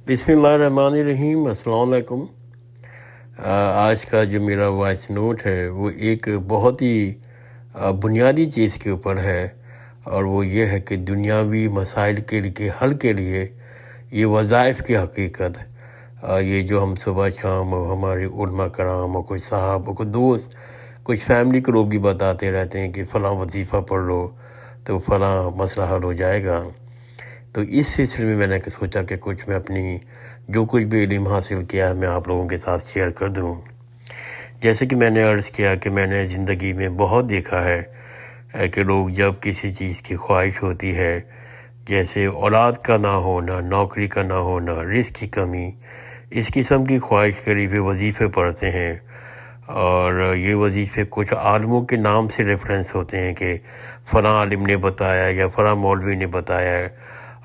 بسم اللہ الرحمن الرحیم۔ السلام علیکم۔ آج کا جو میرا وائس نوٹ ہے وہ ایک بہت ہی بنیادی چیز کے اوپر ہے، اور وہ یہ ہے کہ دنیاوی مسائل کے حل کے لیے یہ وظائف کی حقیقت، یہ جو ہم صبح شام ہمارے علماء کرام اور کچھ صاحب اور کچھ دوست، کچھ فیملی کے لوگ بھی بتاتے رہتے ہیں کہ فلاں وظیفہ پڑھ لو تو فلاں مسئلہ حل ہو جائے گا۔ تو اس سلسلے میں نے سوچا کہ کچھ میں اپنی جو کچھ بھی علم حاصل کیا ہے میں آپ لوگوں کے ساتھ شیئر کر دوں۔ جیسے کہ میں نے عرض کیا کہ میں نے زندگی میں بہت دیکھا ہے کہ لوگ جب کسی چیز کی خواہش ہوتی ہے، جیسے اولاد کا نہ ہونا، نوکری کا نہ ہونا، رزق کی کمی، اس قسم کی خواہش کے لیے وظیفے پڑھتے ہیں، اور یہ وظیفے کچھ عالموں کے نام سے ریفرنس ہوتے ہیں کہ فلاں عالم نے بتایا یا فلاں مولوی نے بتایا ہے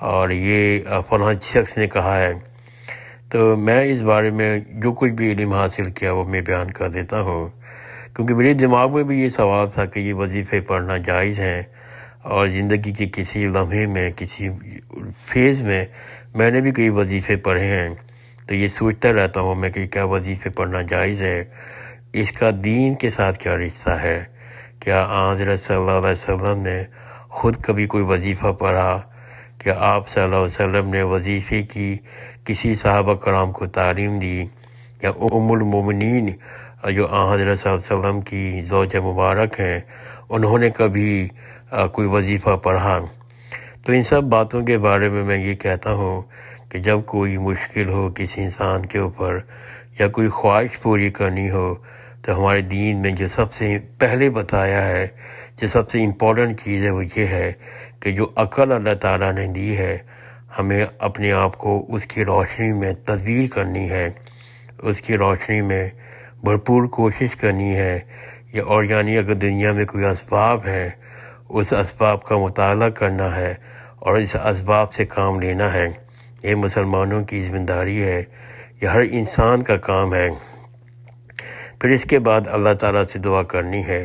اور یہ فلاں شخص نے کہا ہے۔ تو میں اس بارے میں جو کچھ بھی علم حاصل کیا وہ میں بیان کر دیتا ہوں، کیونکہ میرے دماغ میں بھی یہ سوال تھا کہ یہ وظیفے پڑھنا جائز ہیں، اور زندگی کے کسی لمحے میں کسی فیز میں نے بھی کئی وظیفے پڑھے ہیں۔ تو یہ سوچتا رہتا ہوں میں کہ کیا وظیفے پڑھنا جائز ہے، اس کا دین کے ساتھ کیا رشتہ ہے، کیا حضرت صلی اللہ علیہ وسلم نے خود کبھی کوئی وظیفہ پڑھا، کہ آپ صلی اللہ علیہ وسلم نے وظیفے کی کسی صحابہ کرام کو تعلیم دی، یا ام المومنین جو حضرت صلی اللہ علیہ وسلم کی زوجہ مبارک ہیں انہوں نے کبھی کوئی وظیفہ پڑھا۔ تو ان سب باتوں کے بارے میں یہ کہتا ہوں کہ جب کوئی مشکل ہو کسی انسان کے اوپر یا کوئی خواہش پوری کرنی ہو، تو ہمارے دین میں جو سب سے پہلے بتایا ہے، جو سب سے امپورٹنٹ چیز ہے وہ یہ ہے کہ جو عقل اللہ تعالیٰ نے دی ہے ہمیں اپنے آپ کو اس کی روشنی میں تدبیر کرنی ہے، اس کی روشنی میں بھرپور کوشش کرنی ہے، اور یعنی اگر دنیا میں کوئی اسباب ہے اس اسباب کا مطالعہ کرنا ہے اور اس اسباب سے کام لینا ہے۔ یہ مسلمانوں کی ذمہ داری ہے، یہ ہر انسان کا کام ہے۔ پھر اس کے بعد اللہ تعالیٰ سے دعا کرنی ہے۔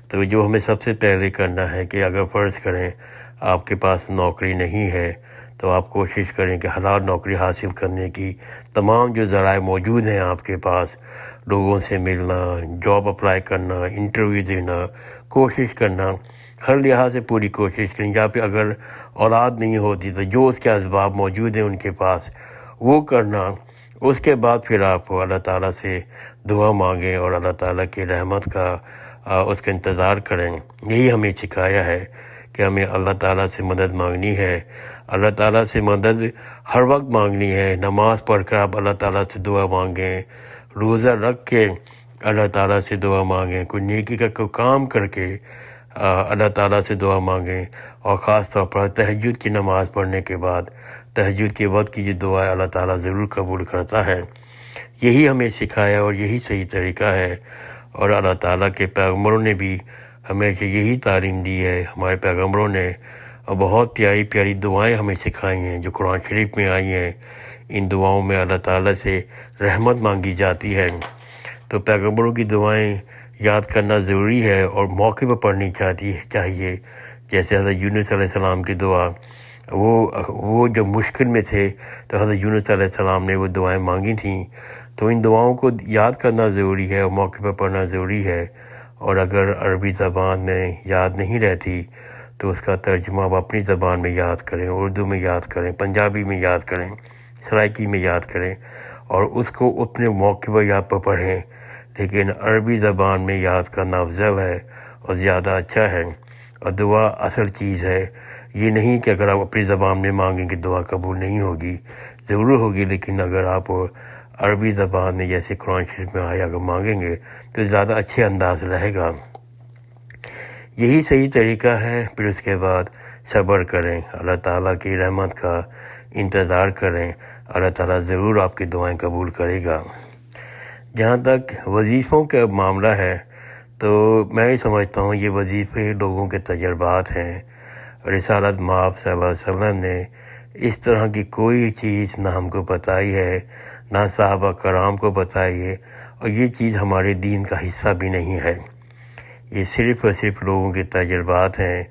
تو جو ہمیں سب سے پہلے کرنا ہے کہ اگر فرض کریں آپ کے پاس نوکری نہیں ہے تو آپ کوشش کریں کہ حلال نوکری حاصل کرنے کی تمام جو ذرائع موجود ہیں آپ کے پاس، لوگوں سے ملنا، جاب اپلائی کرنا، انٹرویو دینا، کوشش کرنا، ہر لحاظ سے پوری کوشش کریں۔ یا پھر اگر اولاد نہیں ہوتی تو جو اس کے اسباب موجود ہیں ان کے پاس وہ کرنا۔ اس کے بعد پھر آپ اللہ تعالیٰ سے دعا مانگیں اور اللہ تعالیٰ کی رحمت کا اس کا انتظار کریں۔ یہی ہمیں سکھایا ہے کہ ہمیں اللہ تعالیٰ سے مدد مانگنی ہے، اللہ تعالیٰ سے مدد ہر وقت مانگنی ہے۔ نماز پڑھ کر آپ اللہ تعالیٰ سے دعا مانگیں، روزہ رکھ کے اللہ تعالیٰ سے دعا مانگیں، کوئی نیکی کا کوئی کام کر کے اللہ تعالیٰ سے دعا مانگیں، اور خاص طور پر تہجد کی نماز پڑھنے کے بعد تہجد کے وقت کی جو دعا ہے اللہ تعالیٰ ضرور قبول کرتا ہے۔ یہی ہمیں سکھایا اور یہی صحیح طریقہ ہے، اور اللہ تعالیٰ کے پیغمبروں نے بھی ہمیں یہی تعلیم دی ہے۔ ہمارے پیغمبروں نے بہت پیاری پیاری دعائیں ہمیں سکھائی ہیں جو قرآن شریف میں آئی ہیں۔ ان دعاؤں میں اللہ تعالیٰ سے رحمت مانگی جاتی ہے، تو پیغمبروں کی دعائیں یاد کرنا ضروری ہے اور موقع پر پڑھنی چاہیے۔ جیسے حضرت یونس علیہ السلام کی دعا، وہ جب مشکل میں تھے تو حضرت یونس علیہ السلام نے وہ دعائیں مانگی تھیں۔ تو ان دعاؤں کو یاد کرنا ضروری ہے اور موقع پر پڑھنا ضروری ہے، اور اگر عربی زبان میں یاد نہیں رہتی تو اس کا ترجمہ آپ اپنی زبان میں یاد کریں، اردو میں یاد کریں، پنجابی میں یاد کریں، سرائکی میں یاد کریں، اور اس کو اپنے موقع پر یاد پر پڑھیں۔ لیکن عربی زبان میں یاد کرنا افضل ہے اور زیادہ اچھا ہے، اور دعا اصل چیز ہے۔ یہ نہیں کہ اگر آپ اپنی زبان میں مانگیں کہ دعا قبول نہیں ہوگی، ضرور ہوگی، لیکن اگر آپ عربی زبان میں جیسے قرآن شریف میں آیا اگر مانگیں گے تو زیادہ اچھے انداز رہے گا۔ یہی صحیح طریقہ ہے۔ پھر اس کے بعد صبر کریں، اللہ تعالیٰ کی رحمت کا انتظار کریں، اللہ تعالیٰ ضرور آپ کی دعائیں قبول کرے گا۔ جہاں تک وظیفوں کا معاملہ ہے تو میں یہ سمجھتا ہوں یہ وظیفے لوگوں کے تجربات ہیں۔ رسالت مآب صلی اللہ علیہ وسلم نے اس طرح کی کوئی چیز نہ ہم کو بتائی ہے، نہ صحابہ کرام کو بتائی ہے، اور یہ چیز ہمارے دین کا حصہ بھی نہیں ہے۔ یہ صرف اور صرف لوگوں کے تجربات ہیں۔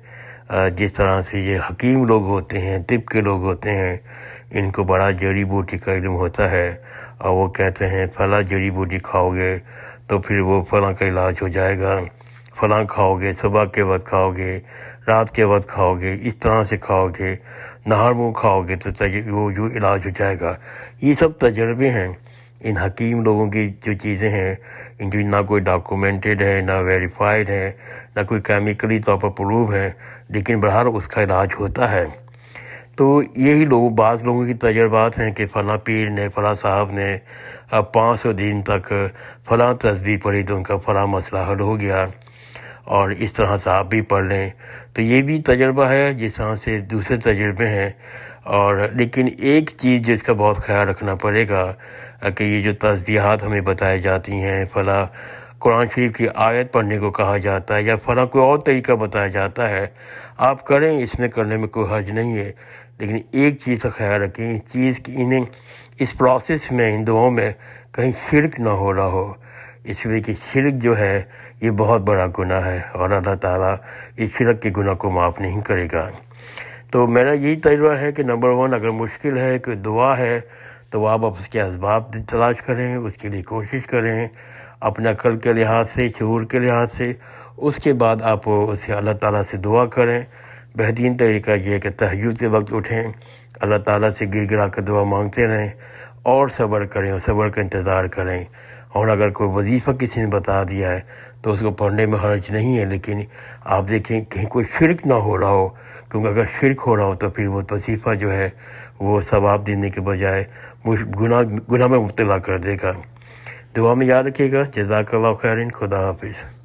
جس طرح سے یہ حکیم لوگ ہوتے ہیں، طب کے لوگ ہوتے ہیں، ان کو بڑا جڑی بوٹی کا علم ہوتا ہے، اور وہ کہتے ہیں فلاں جڑی بوٹی کھاؤ گے تو پھر وہ فلاں کا علاج ہو جائے گا، فلاں کھاؤ گے، صبح کے وقت کھاؤ گے، رات کے وقت کھاؤ گے، اس طرح سے کھاؤ گے، نہار منہ کھاؤ گے تو وہ جو علاج ہو جائے گا۔ یہ سب تجربے ہیں ان حکیم لوگوں کی جو چیزیں ہیں، ان کی نہ کوئی ڈاکومنٹڈ ہے، نہ ویریفائڈ ہے، نہ کوئی کیمیکلی طور پر پروو ہے، لیکن بہرحال اس کا علاج ہوتا ہے۔ تو یہی بعض لوگوں کی تجربات ہیں کہ فلاں پیر نے، فلاں صاحب نے 500 دن تک فلاں تسبیح پڑھی تو ان کا فلاں مسئلہ حل ہو گیا، اور اس طرح سے آپ بھی پڑھ لیں۔ تو یہ بھی تجربہ ہے، جس طرح سے دوسرے تجربے ہیں۔ اور لیکن ایک چیز جس کا بہت خیال رکھنا پڑے گا کہ یہ جو تسبیحات ہمیں بتائی جاتی ہیں، فلاں قرآن شریف کی آیت پڑھنے کو کہا جاتا ہے، یا فلاں کوئی اور طریقہ بتایا جاتا ہے، آپ کریں، اس میں کرنے میں کوئی حرج نہیں ہے، لیکن ایک چیز کا خیال رکھیں، اس پروسیس میں، ان دعاؤں میں کہیں شرک نہ ہو رہا ہو، اس لیے کہ شرک جو ہے یہ بہت بڑا گناہ ہے، اور اللہ تعالیٰ اس شرک کے گناہ کو معاف نہیں کرے گا۔ تو میرا یہی تجربہ ہے کہ نمبر 1، اگر مشکل ہے، کوئی دعا ہے، تو آپ اس کے اسباب تلاش کریں، اس کے لیے کوشش کریں اپنے عقل کے لحاظ سے، شعور کے لحاظ سے۔ اس کے بعد آپ اسے اللہ تعالیٰ سے دعا کریں۔ بہترین طریقہ یہ ہے کہ تہجد کے وقت اٹھیں، اللہ تعالیٰ سے گر گرا کر دعا مانگتے رہیں، اور صبر کریں، اور صبر کا انتظار کریں۔ اور اگر کوئی وظیفہ کسی نے بتا دیا ہے تو اس کو پڑھنے میں حرج نہیں ہے، لیکن آپ دیکھیں کہیں کوئی شرک نہ ہو رہا ہو، کیونکہ اگر شرک ہو رہا ہو تو پھر وہ وظیفہ جو ہے وہ ثواب دینے کے بجائے گناہ میں مبتلا کر دے گا۔ دعا میں یاد رکھیے گا۔ جزاک اللہ خیرن۔ خدا حافظ۔